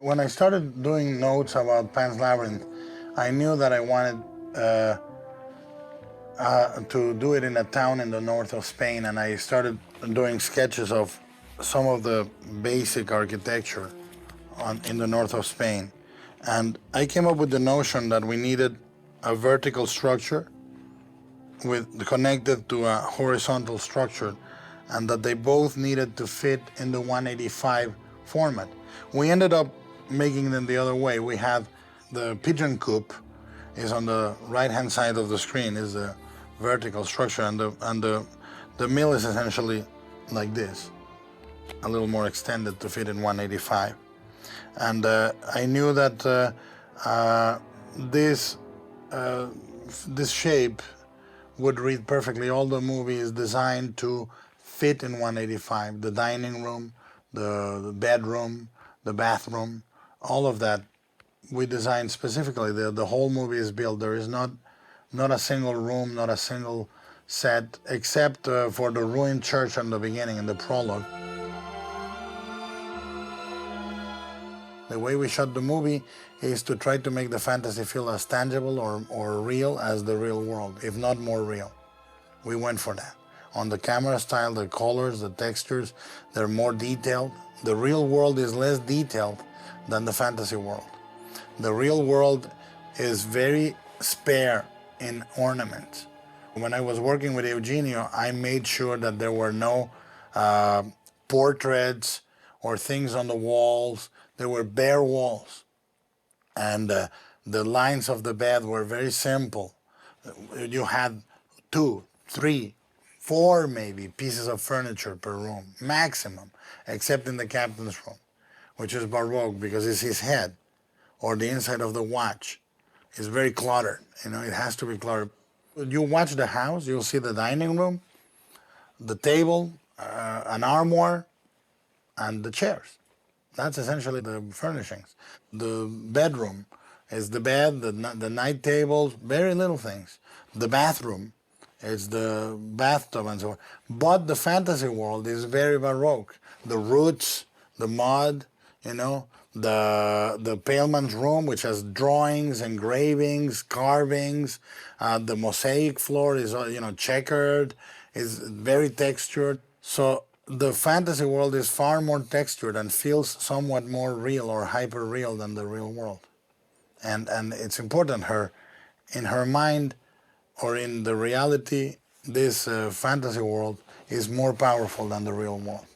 When I started doing notes about Pan's Labyrinth, I knew that I wanted to do it in a town in the north of Spain, and I started doing sketches of some of the basic architecture in the north of Spain. And I came up with the notion that we needed a vertical structure connected to a horizontal structure, and that they both needed to fit in the 185 format. We ended up making them the other way. We have the pigeon coop is on the right-hand side of the screen, is the vertical structure, and the mill is essentially like this, a little more extended to fit in 185. And I knew that this shape would read perfectly. All the movie is designed to fit in 185. The dining room, the bedroom, the bathroom, all of that we designed specifically. The whole movie is built. There is not a single room, not a single set, except for the ruined church in the beginning, in the prologue. The way we shot the movie is to try to make the fantasy feel as tangible or real as the real world, if not more real. We went for that. On the camera style, the colors, the textures, they're more detailed. The real world is less detailed than the fantasy world. The real world is very spare in ornament. When I was working with Eugenio, I made sure that there were no portraits or things on the walls. There were bare walls. And the lines of the bed were very simple. You had 2, 3, 4 maybe pieces of furniture per room, maximum, except in the captain's room, which is Baroque because it's his head, or the inside of the watch. Is very cluttered, it has to be cluttered. You watch the house, you'll see the dining room, the table, an armoire, and the chairs. That's essentially the furnishings. The bedroom is the bed, the night tables, very little things. The bathroom is the bathtub and so on. But the fantasy world is very Baroque. The roots, the mud, the paleman's room, which has drawings, engravings, carvings. The mosaic floor is checkered, is very textured. So the fantasy world is far more textured and feels somewhat more real or hyper real than the real world. And it's important, in her mind or in the reality, this fantasy world is more powerful than the real world.